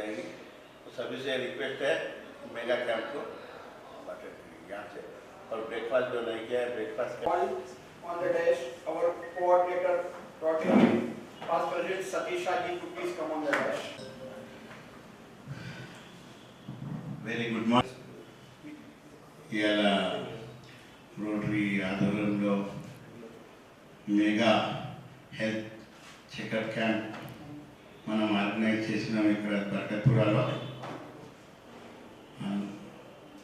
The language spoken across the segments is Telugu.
जाएंगी। तो सभी से रिक्वेस्ट है मेगा कैंप को यहाँ से, और ब्रेकफास्ट जो नहीं किया है breakfast on the dash our coordinator Rotary past president Satish Shaji to please come on the dash. Very good morning. Here Rotary ఆధ్వర్యంలో మెగా హెల్త్ చెకప్ క్యాంప్ మనం ఆర్గనైజ్ చేసినాం ఇక్కడ బర్కత్పురాలో।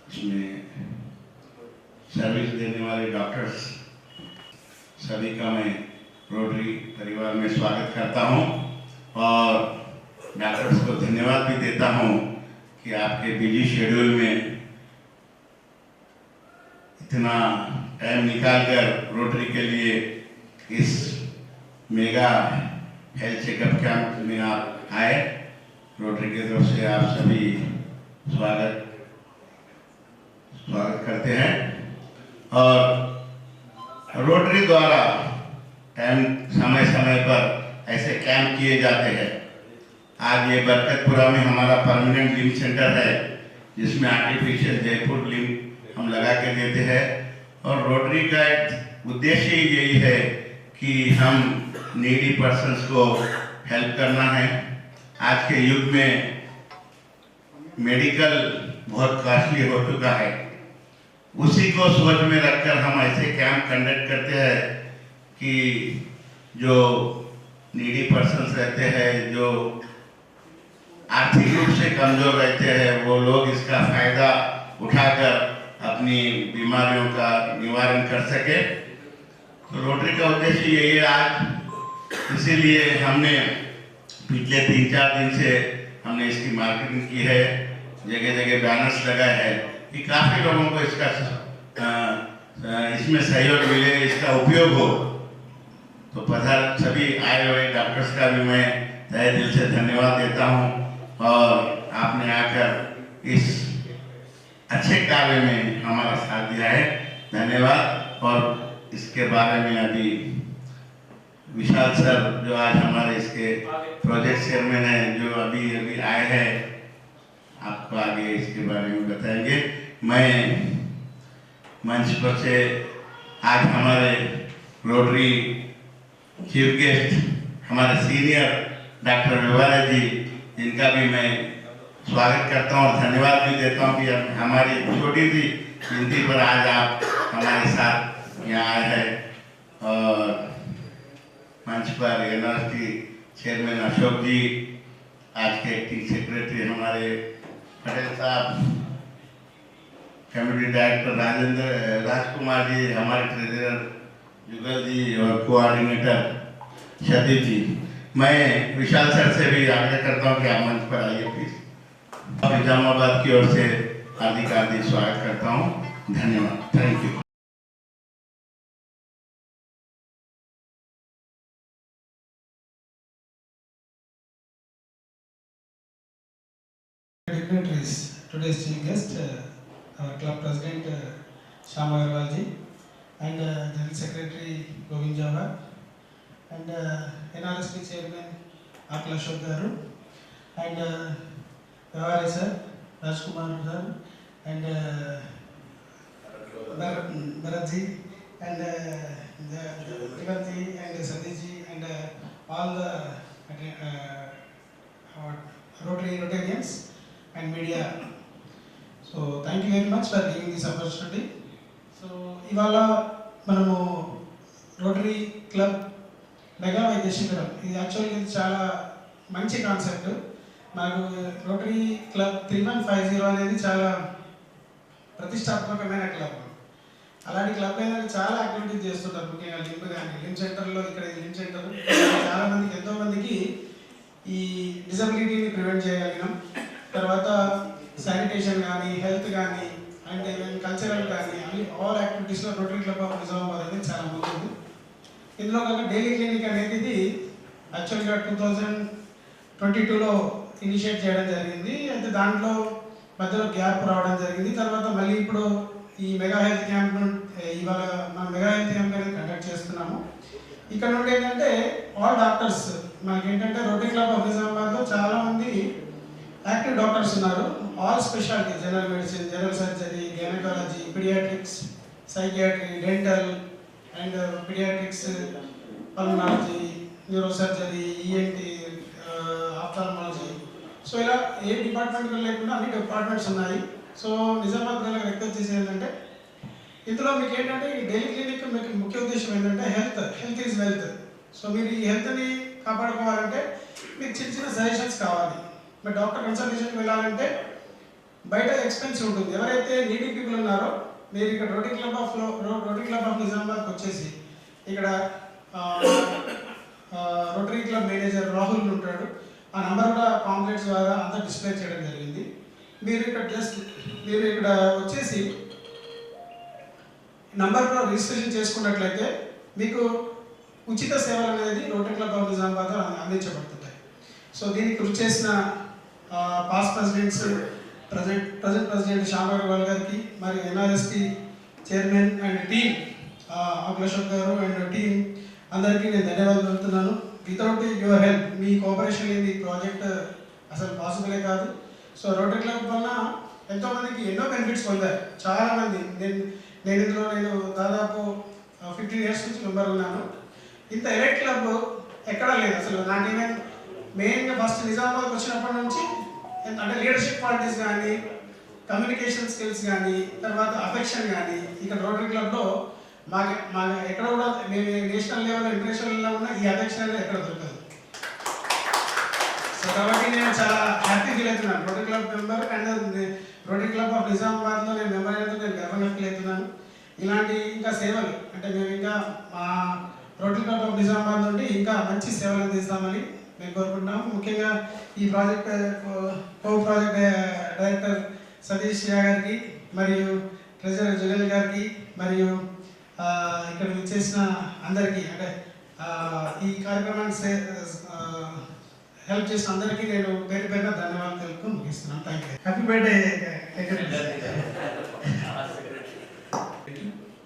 इसमें सर्विस देने वाले डॉक्टर्स सभी का मैं रोटरी परिवार में स्वागत करता हूं और डॉक्टर्स को धन्यवाद भी देता हूं कि आपके बिजी शेड्यूल में इतना टाइम निकालकर रोटरी के लिए इस मेगा हेल्थ चेकअप कैंप में आप आए। रोटरी की तरफ से आप सभी स्वागत करते हैं। और रोटरी द्वारा समय समय पर ऐसे कैंप किए जाते हैं। आज ये बरकतपुरा में हमारा परमानेंट लिम्ब सेंटर है जिसमें आर्टिफिशियल जयपुर लिम्ब हम लगा के देते हैं। और रोटरी का उद्देश्य ही यही है कि हम नीडी पर्सन्स को हेल्प करना है। आज के युग में मेडिकल बहुत कॉस्टली हो चुका है, उसी को सोच में रखकर हम ऐसे कैंप कंडक्ट करते हैं कि जो नीडी पर्सन्स रहते हैं, जो आर्थिक रूप से कमजोर रहते हैं, वो लोग इसका फायदा उठाकर अपनी बीमारियों का निवारण कर सके। तो रोटरी का उद्देश्य यही है आज, इसीलिए हमने पिछले 3-4 दिन से हमने इसकी मार्केटिंग की है, जगह जगह बैनर्स लगाए हैं कि काफ़ी लोगों को इसका इसमें सहयोग मिले, इसका उपयोग हो। तो सभी आए हुए डॉक्टर्स का भी मैं तहे दिल से धन्यवाद देता हूं और आपने आकर इस अच्छे कार्य में हमारा साथ दिया है, धन्यवाद। और इसके बारे में अभी विशाल सर जो आज हमारे इसके प्रोजेक्ट चेयरमैन हैं, जो अभी आए हैं, आपको आगे इसके बारे में बताएंगे। मैं मंच पर से आज हमारे रोटरी चीफ गेस्ट हमारे सीनियर डॉक्टर विवारे जी, इनका भी मैं स्वागत करता हूं और धन्यवाद भी देता हूं कि हमारी छोटी सी गिनती पर आज आप हमारे साथ यहाँ आए हैं। और मंच पर यूनिवर्सिटी चेयरमैन अशोक जी, आज के एक्टिंग सेक्रेटरी हमारे पटेल साहब, कम्युनिटी डायरेक्टर राजकुमार जी, हमारे ट्रेजरर जुगल जी और कोऑर्डिनेटर शदीद जी। मैं विशाल सर से भी आग्रह करता हूं कि आप मंच पर आइए प्लीज। निजामाबाद की ओर से हार्दिक स्वागत करता हूं, धन्यवाद, thank you. Dignitaries, today's chief guest, our club president Shyam Agarwal ji, and general secretary Govind Jawhar, and NRSP chairman Akil Ashok garu, and Vyavare sir, Rajkumar sir, and Bharat ji, and Tivan ji, and Sadish ji, and all the Rotarians and media. So thank you very much for giving this opportunity. So ivala manamu Rotary Club mega వైద్య శిబిరం, ఇది యాక్చువల్గా ఇది చాలా మంచి కాన్సెప్ట్. నాకు రోటరీ క్లబ్ 3150 అనేది చాలా ప్రతిష్టాత్మకమైన క్లబ్. అలాంటి క్లబ్ అయినా చాలా యాక్టివిటీస్ చేస్తుంటారు, ముఖ్యంగా లింబ్ సెంటర్లో. ఇక్కడ లింబ్ సెంటర్ చాలా మందికి, ఎంతో మందికి ఈ డిజబిలిటీని ప్రివెంట్ చేయగలిగినాం. తర్వాత శానిటేషన్ కానీ, హెల్త్ కానీ, అండ్ ఈవెన్ కల్చరల్ కానీ, అన్ని ఆల్ యాక్టివిటీస్లో రోటరీ క్లబ్ ఆఫ్ నిజామాబాద్ అనేది చాలా ముందుంది. ఇందులో కాక డైలీ క్లినిక్ అనేది ఇది యాక్చువల్గా 2022లో ఇనిషియేట్ చేయడం జరిగింది. అయితే దాంట్లో మధ్యలో గ్యాప్ రావడం జరిగింది. తర్వాత మళ్ళీ ఇప్పుడు ఈ మెగా హెల్త్ క్యాంప్ ఇవాళ మనం మెగా హెల్త్ క్యాంప్ అనేది కండక్ట్ చేస్తున్నాము. ఇక్కడ నుండి ఏంటంటే ఆల్ డాక్టర్స్ మనకి ఏంటంటే రోటరీ క్లబ్ ఆఫ్ నిజామాబాద్లో చాలామంది యాక్టివ్ డాక్టర్స్ ఉన్నారు. All speciality, general medicine, general surgery, gynaecology, paediatrics, psychiatry, dental and paediatrics, pulmonology, neuro surgery, ENT, ophthalmology. So ఇలా ఏ డిపార్ట్మెంట్ లేకుండా అన్ని డిపార్ట్మెంట్స్ ఉన్నాయి. సో నిజామాబాద్ ప్రజలకు రిక్వెస్ట్ చేసేది ఏంటంటే, ఇందులో మీకు ఏంటంటే ఈ డైలీ క్లినిక్ మీకు ముఖ్య ఉద్దేశం ఏంటంటే హెల్త్ ఈజ్ వెల్త్. సో మీరు ఈ హెల్త్ని కాపాడుకోవాలంటే మీకు చిన్న చిన్న సజెషన్స్ కావాలి. మరి డాక్టర్ కన్సల్టేషన్కి వెళ్ళాలంటే బయట ఎక్స్పెన్సివ్ ఉంటుంది. ఎవరైతే నీడీ పీపుల్ ఉన్నారో మీరు ఇక్కడ రోటరీ క్లబ్ ఆఫ్ నిజామాబాద్కి వచ్చేసి ఇక్కడ రోటరీ క్లబ్ మేనేజర్ రాహుల్ ఉంటాడు. ఆ నంబర్ కూడా కాంప్లెక్స్ ద్వారా అంతా డిస్ప్లే చేయడం జరిగింది. మీరు ఇక్కడ వచ్చేసి నంబర్లో రిజిస్ట్రేషన్ చేసుకున్నట్లయితే మీకు ఉచిత సేవలు అనేది రోటరీ క్లబ్ ఆఫ్ నిజామాబాద్ అందించబడుతుంటాయి. సో దీనికి కృషి చేసిన past presidents, present president Shyam Agarwal గారికి, మరియు NRST chairman and team Akhilesh గారు అండ్ టీం అందరికీ నేను ధన్యవాదాలు చెబుతున్నాను. వితౌట్ యువర్ హెల్ప్, మీ కోఆపరేషన్ లేని ఈ ప్రాజెక్ట్ అసలు పాసిబులే కాదు. సో రోటరీ క్లబ్ వల్ల ఎంతోమందికి ఎన్నో బెనిఫిట్స్ పొందారు. చాలామంది నేను దాదాపు 15 years నుంచి మెంబర్ ఉన్నాను. ఇంత ఎలైట్ క్లబ్ ఎక్కడా లేదు అసలు. నాకు ఈవెన్ మెయిన్గా ఫస్ట్ నిజామాబాద్కి వచ్చినప్పటి నుంచి అంటే లీడర్షిప్ క్వాలిటీస్ కానీ, కమ్యూనికేషన్ స్కిల్స్ కానీ, తర్వాత అఫెక్షన్ కానీ ఇక్కడ రోటరీ క్లబ్లో మాకు ఎక్కడ కూడా మేము నేషనల్ లెవెల్లో, ఇంటర్నేషనల్ లెవెల్లో ఉన్న ఈ అఫెక్షన్ అనేది ఎక్కడ దొరకదు. సో కాబట్టి నేను చాలా హ్యాపీ ఫీల్ అవుతున్నాను rotary club member and rotary club of నిజామాబాద్లో నేను మెంబర్ అయినందుకు నేను గర్వంగా ఫీల్ అవుతున్నాను. ఇలాంటి ఇంకా సేవలు అంటే మేము ఇంకా మా రోటరీ క్లబ్ ఆఫ్ నిజామాబాద్ నుండి ఇంకా మంచి సేవలు అందిస్తామని మేము కోరుకుంటున్నాము. ముఖ్యంగా ఈ ప్రాజెక్ట్ ప్రాజెక్ట్ డైరెక్టర్ సతీష్ గారికి, మరియు ట్రెజరర్ జుగల్ గారికి, మరియు ఇక్కడ చేసిన అందరికీ అంటే ఈ కార్యక్రమాన్ని హెల్ప్ చేసిన అందరికీ నేను పేరు పేరున ధన్యవాదాలు తెలుపుతూ ముగిస్తున్నాను. Thank you. Happy birthday.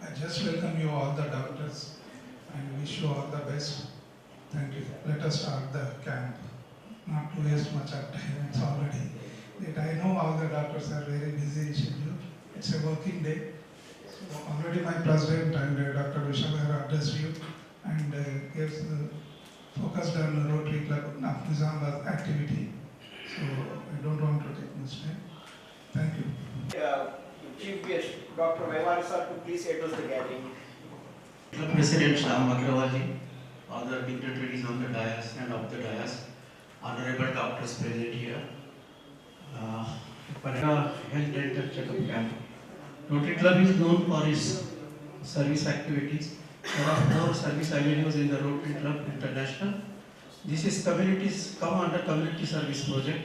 I just welcome you all the doctors and wish you all the best. Thank you. Let us start the camp. Not to waste much of time. It's already late. I know all the doctors are very busy schedule. It's a working day. So already my president and Dr. Vishal have addressed you and gives focused on the Rotary Club of Nizamabad activity. So I don't want to take much time. Thank you. Chief guest Dr. Mehwani sir to please address the gathering. Club President Shyam Agrawal, all the dignitaries on the dais and of the dais, honorable doctors present here. Panna Health Dental Checkup Camp. Rotary Club is known for its service activities. There are 4 service avenues in the Rotary Club International. This is communities come under community service project.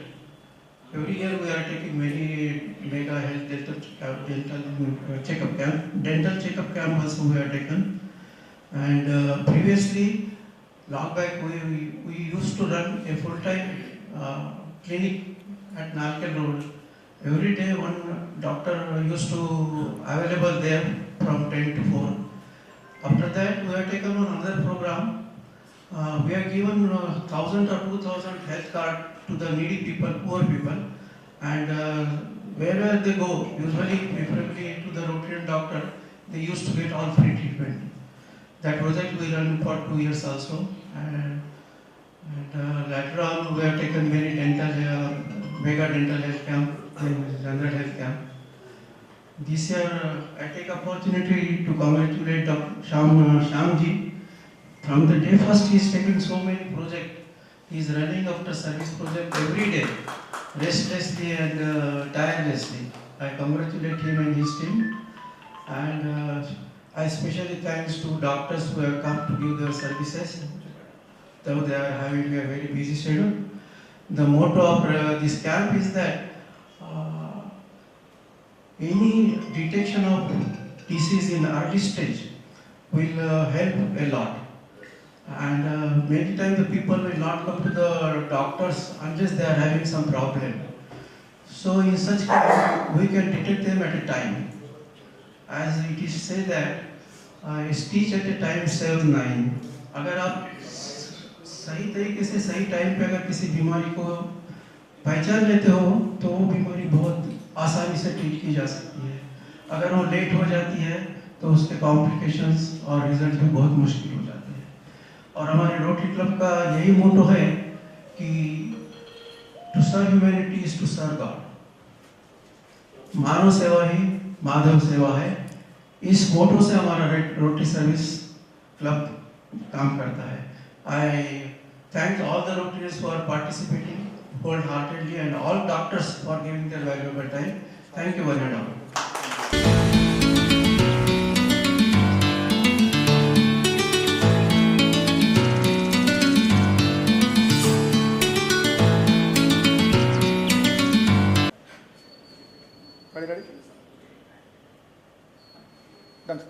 Every year we are taking many mega health dental checkup camp. Dental checkup camp also we are taken. And previously, long back we used to run a full-time clinic at Nalkel Road. Every day one doctor used to available there from 10 to 4. After that we have taken on another program. We have given 1,000 or 2,000 health card to the needy people, poor people, and wherever they go, usually preferably to the Rotarian doctor, they used to get all free treatment. That project we run for 2 years also, and later on we have taken many dental, mega dental health camp, general health camp. This year I take opportunity to congratulate Dr. Shyamji. From the day first he is taking so many projects. He is running after service project every day, restlessly and tirelessly. I congratulate him and his team, and I especially thanks to doctors who have come to give their services, though they are having a very busy schedule. The motto of this camp is that any detection of disease in early stage will help a lot. And many times the people will not come to the doctors unless they are having some problem. So in such case, we can detect them at a time. As it is said that a stitch at a time saves 9. अगर आप सही तरीके से सही टाइम पे अगर किसी बीमारी को पहचान लेते हो तो वो बीमारी बहुत आसानी से ट्रीट की जा सकती है। अगर वो लेट हो जाती है तो उसके कॉम्प्लिकेशंस और रिजल्ट भी बहुत मुश्किल हो जाते हैं। और हमारे रोटरी क्लब का यही मोटो है कि to serve humanity is to serve God. मानव सेवा ही माधव सेवा है। इस मोटो से हमारा रोटरी सर्विस क्लब काम करता है। I thank all the Rotaries for participating wholeheartedly and all doctors for giving their valuable time. Thank you very much. Ready? Done.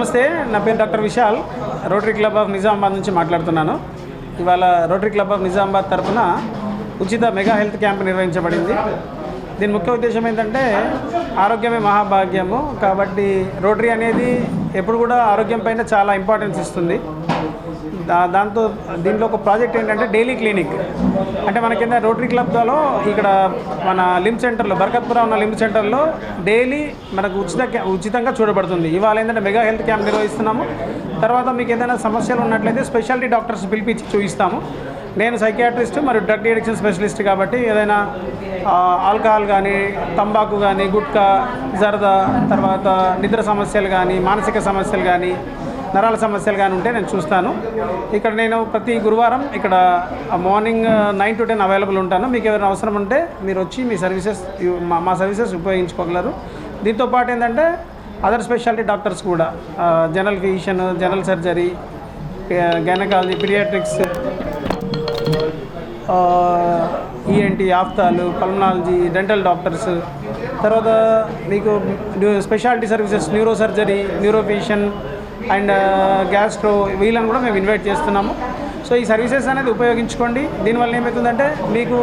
నమస్తే, నా పేరు doctor Vishal, rotary club of Nizamabad నుంచి మాట్లాడుతున్నాను. ఇవాళ రోటరీ క్లబ్ ఆఫ్ నిజామాబాద్ తరఫున ఉచిత మెగా హెల్త్ క్యాంప్ నిర్వహించబడింది. దీని ముఖ్య ఉద్దేశం ఏంటంటే ఆరోగ్యమే మహాభాగ్యము. కాబట్టి రోటరీ అనేది ఎప్పుడు కూడా ఆరోగ్యం పైన చాలా ఇంపార్టెన్స్ ఇస్తుంది. దాంతో దీంట్లో ఒక ప్రాజెక్ట్ ఏంటంటే డైలీ క్లినిక్. అంటే మనకింద రోటరీ క్లబ్లో ఇక్కడ మన లిమ్ సెంటర్లో బర్కత్పురా ఉన్న లిమ్ సెంటర్లో డైలీ మనకు ఉచితంగా చూడబడుతుంది. ఇవాళ ఏంటంటే మెగా హెల్త్ క్యాంప్ నిర్వహిస్తున్నాము. తర్వాత మీకు ఏదైనా సమస్యలు ఉన్నట్లయితే స్పెషాలిటీ డాక్టర్స్ పిలిపించి చూపిస్తాము. నేను సైకియాట్రిస్ట్ మరియు డ్రగ్ అడిక్షన్ స్పెషలిస్ట్ కాబట్టి ఏదైనా ఆల్కహాల్ కానీ, తంబాకు కానీ, గుట్కా, జర్దా, తర్వాత నిద్ర సమస్యలు కానీ, మానసిక సమస్యలు కానీ, నరాల సమస్యలు కానీ ఉంటే నేను చూస్తాను. ఇక్కడ నేను ప్రతి గురువారం ఇక్కడ మార్నింగ్ 9 to 10 అవైలబుల్ ఉంటాను. మీకు ఏదైనా అవసరం ఉంటే మీరు వచ్చి మీ సర్వీసెస్ మా సర్వీసెస్ ఉపయోగించుకోగలరు. దీంతోపాటు ఏంటంటే అదర్ స్పెషాలిటీ డాక్టర్స్ కూడా general physician, general surgery, gynaecology, paediatrics, ENT, ophthal, pulmonology, dental doctors, తర్వాత మీకు speciality services, neuro surgery, neuro physician and gastro, వీళ్ళని కూడా మేము ఇన్వైట్ చేస్తున్నాము. సో ఈ సర్వీసెస్ అనేది ఉపయోగించుకోండి. దీనివల్ల ఏమవుతుందంటే మీకు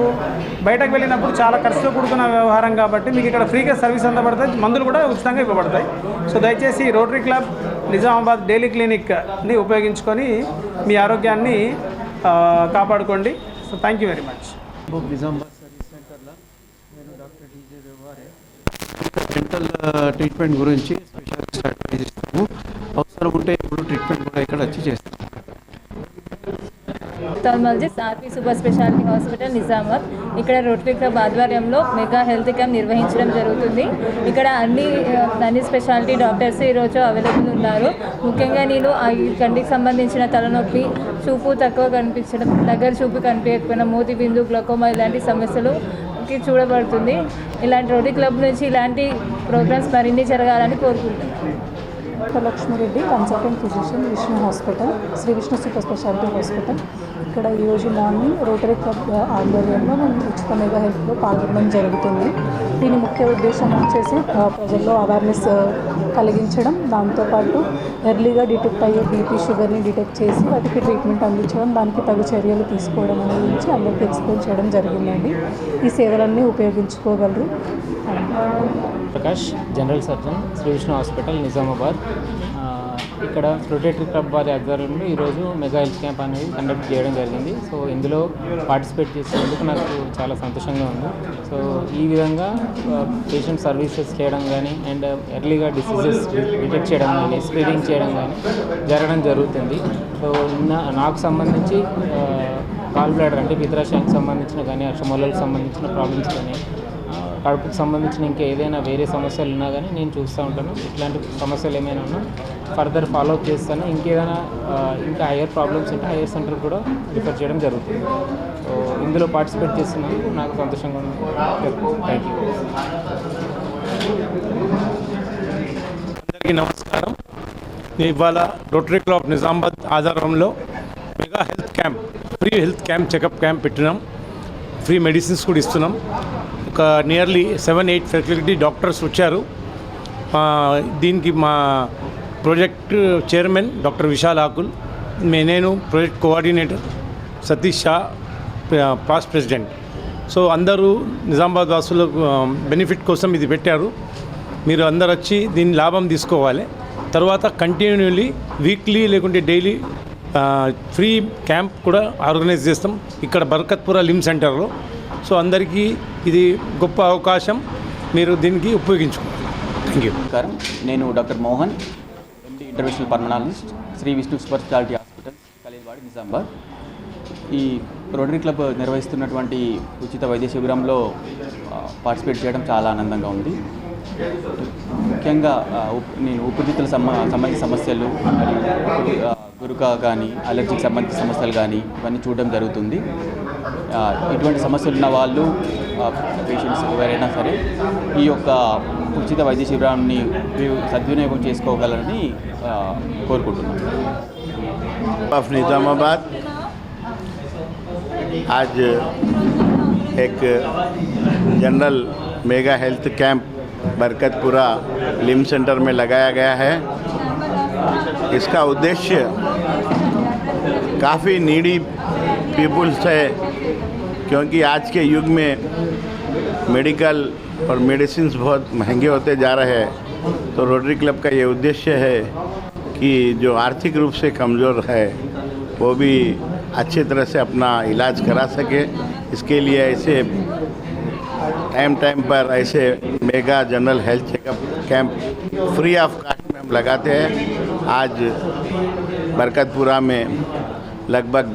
బయటకు వెళ్ళినప్పుడు చాలా ఖర్చుతో కూడుకున్న వ్యవహారం కాబట్టి మీకు ఇక్కడ ఫ్రీగా సర్వీస్ అందబడతాయి, మందులు కూడా ఉచితంగా ఇవ్వబడతాయి. సో దయచేసి రోటరీ క్లబ్ నిజామాబాద్ డైలీ క్లినిక్ని ఉపయోగించుకొని మీ ఆరోగ్యాన్ని కాపాడుకోండి. So thank you very much. Nizamabad service సెంటర్లో నేను doctor DJ Vyavahare dental treatment గురించి స్పెషలిస్ట్ అడ్వైజ్ ఇస్తాము. అవసరం ఉంటే ఇప్పుడు ట్రీట్మెంట్ కూడా ఇక్కడ వచ్చి చేస్తాము. Ophthalmologist RP super speciality hospital Nizamabad. ఇక్కడ రోటరీ క్లబ్ ఆధ్వర్యంలో మెగా హెల్త్ క్యాంప్ నిర్వహించడం జరుగుతుంది. ఇక్కడ అన్ని స్పెషాలిటీ డాక్టర్స్ ఈరోజు అవైలబుల్ ఉన్నారు. ముఖ్యంగా నేను ఈ కంటికి సంబంధించిన తలనొప్పి, చూపు తక్కువ కనిపించడం, దగ్గర చూపు కనిపించకపోయినా, మోతి బిందు, గ్లకోమా ఇలాంటి సమస్యలుకి చూడబడుతుంది. ఇలాంటి రోటరీ క్లబ్ నుంచి ఇలాంటి ప్రోగ్రామ్స్ మరిన్ని జరగాలని కోరుకుంటున్నాను. Lakshmi Reddy, consultant physician, Vishnu hospital, Shri Vishnu super speciality hospital. ఇక్కడ ఈరోజు మార్నింగ్ రోటరీ క్లబ్ ఆధ్వర్యంలో మేము ఉచిత మెగా హెల్త్లో పాల్గొనడం జరుగుతుంది. దీని ముఖ్య ఉద్దేశం వచ్చేసి ప్రజల్లో అవేర్నెస్ కలిగించడం, దాంతోపాటు ఎర్లీగా డిటెక్ట్ అయ్యే బీపీ, షుగర్ని డిటెక్ట్ చేసి వాటికి ట్రీట్మెంట్ అందించడం, దానికి తగు చర్యలు తీసుకోవడం అనేది గురించి అందరికీ ఎక్స్ప్లెయిన్ చేయడం జరిగిందండి. ఈ సేవలన్నీ ఉపయోగించుకోగలరు. Prakash, general surgeon, Shri Vishnu hospital Nizamabad. ఇక్కడ రోటరీ క్లబ్ వారి ఆధ్వర్యంలో ఈరోజు మెగా హెల్త్ క్యాంప్ అనేది కండక్ట్ చేయడం జరిగింది. సో ఇందులో పార్టిసిపేట్ చేసేందుకు నాకు చాలా సంతోషంగా ఉంది. సో ఈ విధంగా పేషెంట్ సర్వీసెస్ చేయడం కానీ అండ్ ఎర్లీగా డిసీజెస్ డిటెక్ట్ చేయడం కానీ, స్క్రీనింగ్ చేయడం కానీ జరగడం జరుగుతుంది. సో నాకు సంబంధించి గాల్ బ్లాడర్ అంటే పిత్రాశయానికి సంబంధించిన కానీ, అక్షమూలకు సంబంధించిన ప్రాబ్లమ్స్ కానీ, కడుపుకు సంబంధించిన ఇంకా ఏదైనా వేరే సమస్యలు ఉన్నా కానీ నేను చూస్తూ ఉంటాను. ఇట్లాంటి సమస్యలు ఏమైనా ఉన్నా ఫర్దర్ ఫాలో అప్ చేస్తాను. ఇంకేదైనా ఇంకా హైయర్ ప్రాబ్లమ్స్ ఉంటే హైయర్ సెంటర్ కూడా రిఫర్ చేయడం జరుగుతుంది. సో ఇందులో పార్టిసిపేట్ చేస్తున్నందుకు నాకు సంతోషంగా ఉంది. Thank you. అందరికీ నమస్కారం. ఇవాళ రోటరీ క్లబ్ నిజామాబాద్ ఆధారంలో mega health camp, free health camp, checkup camp పెట్టినాం. ఫ్రీ మెడిసిన్స్ కూడా ఇస్తున్నాం. ఒక నియర్లీ 7-8 ఫెసిలిటీ డాక్టర్స్ వచ్చారు. దీనికి మా ప్రాజెక్ట్ చైర్మన్ డాక్టర్ విశాల్ ఆకుల్, నేను project coordinator Satish Shah, past president. So అందరూ నిజామాబాద్ వాసుల బెనిఫిట్ కోసం ఇది పెట్టారు. మీరు అందరు వచ్చి దీని లాభం తీసుకోవాలి. తర్వాత కంటిన్యూలీ వీక్లీ లేకుంటే డైలీ ఫ్రీ క్యాంప్ కూడా ఆర్గనైజ్ చేస్తాం ఇక్కడ బర్కత్పురా లిమ్ సెంటర్లో. సో అందరికీ ఇది గొప్ప అవకాశం, మీరు దీనికి ఉపయోగించుకోవాలి. Thank you. నమస్కారం, నేను doctor Mohan, MD interventional pulmonologist, Shri Vishnu super speciality hospital, Kalilwadi, Nizamabad. ఈ రోటరీ క్లబ్ నిర్వహిస్తున్నటువంటి ఉచిత వైద్య శిబిరంలో పార్టిసిపేట్ చేయడం చాలా ఆనందంగా ఉంది. ముఖ్యంగా నేను ఊపిరితిత్తుల సంబంధించిన సమస్యలు, గురుక కానీ, అలర్జీకి సంబంధించిన సమస్యలు కానీ ఇవన్నీ చూడడం జరుగుతుంది. ఇటువంటి సమస్యలు ఉన్న వాళ్ళు, పేషెంట్స్ ఎవరైనా సరే ఈ యొక్క ఉచిత వైద్య శిబిరాన్ని సద్వినియోగం చేసుకోగలరని కోరుకుంటున్నాను. ऑफ निजामाबाद आज एक general mega health camp Barkatpura लिम सेंटर में लगाया गया है। इसका उद्देश्य काफ़ी नीडी पीपुल्स है, क्योंकि आज के युग में मेडिकल और मेडिसिन्स बहुत महंगे होते जा रहे हैं। तो रोटरी क्लब का ये उद्देश्य है कि जो आर्थिक रूप से कमज़ोर है वो भी अच्छी तरह से अपना इलाज करा सके। इसके लिए ऐसे टाइम पर ऐसे mega general health checkup camp free of cost में हम लगाते हैं। आज बरकतपुरा में लगभग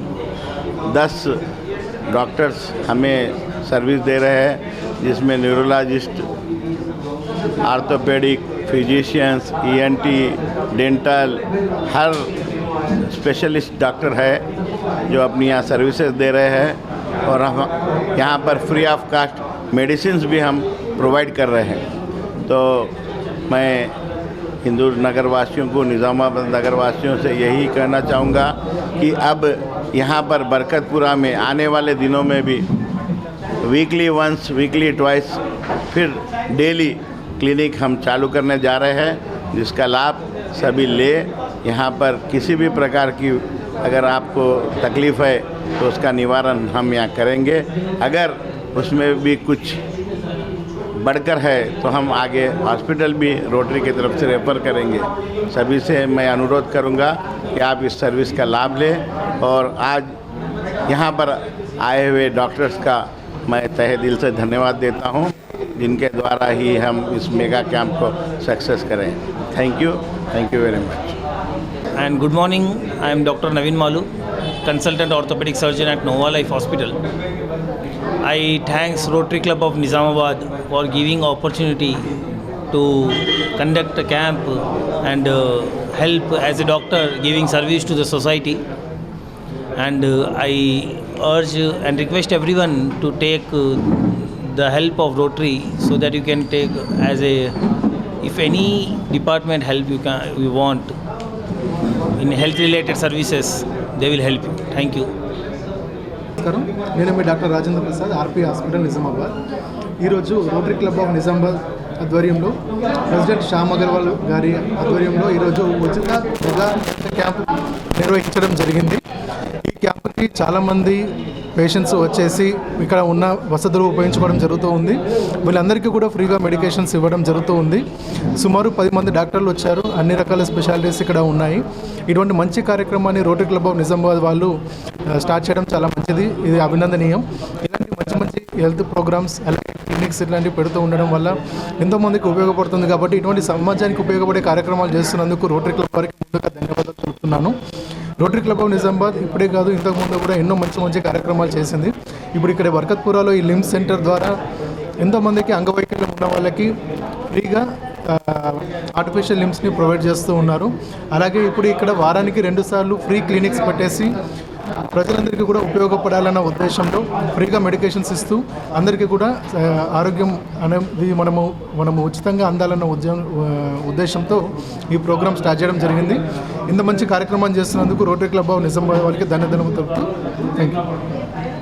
10 डॉक्टर्स हमें सर्विस दे रहे हैं, जिसमें neurologist, orthopaedic, physicians, ENT, dental, हर स्पेशलिस्ट डॉक्टर है जो अपनी यहाँ सर्विसेज दे रहे हैं। और हम यहाँ पर फ्री ऑफ कास्ट मेडिसिन्स भी हम प्रोवाइड कर रहे हैं। तो मैं हिंदू नगर वासियों को, निज़ामाबाद नगर वासियों से यही कहना चाहूँगा कि अब यहाँ पर बरकतपुरा में आने वाले दिनों में भी वीकली वंस, वीकली ट्वाइस, फिर डेली क्लिनिक हम चालू करने जा रहे हैं, जिसका लाभ सभी ले। यहाँ पर किसी भी प्रकार की अगर आपको तकलीफ़ है तो उसका निवारण हम यहाँ करेंगे। अगर उसमें भी कुछ बढ़कर है तो हम आगे हॉस्पिटल भी रोटरी की तरफ से रेफ़र करेंगे। सभी से मैं अनुरोध करूँगा कि आप इस सर्विस का लाभ लें। और आज यहाँ पर आए हुए डॉक्टर्स का मैं तहे दिल से धन्यवाद देता हूँ, जिनके द्वारा ही हम इस मेगा कैंप को सक्सेस करें। Thank you very much. And good morning, I am Dr. Naveen Malu, consultant orthopedic surgeon at Nova Life Hospital. I thanks Rotary Club of Nizamabad for giving opportunity to conduct a camp and help as a doctor giving service to the society. And I urge and request everyone to take the help of Rotary, so that you can take as a, if any department help you want in health related services, they will help you. Thank you. నమస్కారం, నేను మీ doctor Rajendra Prasad, RP hospital Nizamabad. ఈరోజు రోటరీ క్లబ్ ఆఫ్ నిజామాబాద్ ఆధ్వర్యంలో ప్రెసిడెంట్ శ్యామ్ అగర్వాల్ గారి ఆధ్వర్యంలో ఈరోజు ఉచిత మెగా క్యాంప్ నిర్వహించడం జరిగింది. ఈ క్యాంప్కి చాలామంది పేషెంట్స్ వచ్చేసి ఇక్కడ ఉన్న వసతులు ఉపయోగించుకోవడం జరుగుతూ ఉంది. వీళ్ళందరికీ కూడా ఫ్రీగా మెడికేషన్స్ ఇవ్వడం జరుగుతూ ఉంది. సుమారు 10 మంది డాక్టర్లు వచ్చారు. అన్ని రకాల స్పెషాలిటీస్ ఇక్కడ ఉన్నాయి. ఇటువంటి మంచి కార్యక్రమాన్ని రోటరీ క్లబ్ ఆఫ్ నిజామాబాద్ వాళ్ళు స్టార్ట్ చేయడం చాలా మంచిది, ఇది అభినందనీయం. ఇలాంటి మంచి హెల్త్ ప్రోగ్రామ్స్, అలాగే క్లినిక్స్ ఇలాంటివి పెడుతూ ఉండడం వల్ల ఎంతోమందికి ఉపయోగపడుతుంది. కాబట్టి ఇటువంటి సమాజానికి ఉపయోగపడే కార్యక్రమాలు చేస్తున్నందుకు రోటరీ క్లబ్ వారికి ముందుగా ధన్యవాదాలు చెప్తున్నాను. రోటరీ క్లబ్ ఆఫ్ నిజామాబాద్ ఇప్పుడే కాదు, ఇంతకుముందు కూడా ఎన్నో మంచి కార్యక్రమాలు చేసింది. ఇప్పుడు ఇక్కడ బర్కత్పురాలో ఈ లిమ్స్ సెంటర్ ద్వారా ఎంతోమందికి అంగవైకల్యం ఉన్న వాళ్ళకి ఫ్రీగా ఆర్టిఫిషియల్ లిమ్స్ని ప్రొవైడ్ చేస్తూ ఉన్నారు. అలాగే ఇప్పుడు ఇక్కడ వారానికి 2 సార్లు ఫ్రీ క్లినిక్స్ పెట్టేసి ప్రజలందరికీ కూడా ఉపయోగపడాలన్న ఉద్దేశంలో ఫ్రీగా మెడికేషన్స్ ఇస్తూ అందరికీ కూడా ఆరోగ్యం అనేది మనము ఉచితంగా అందాలన్న ఉద్దేశంతో ఈ ప్రోగ్రామ్ స్టార్ట్ చేయడం జరిగింది. ఇంత మంచి కార్యక్రమం చేస్తున్నందుకు రోటరీ క్లబ్ ఆఫ్ నిజామాబాద్ వాళ్ళకి ధన్యవాదాలు తెలుపుతూ థ్యాంక్ యూ.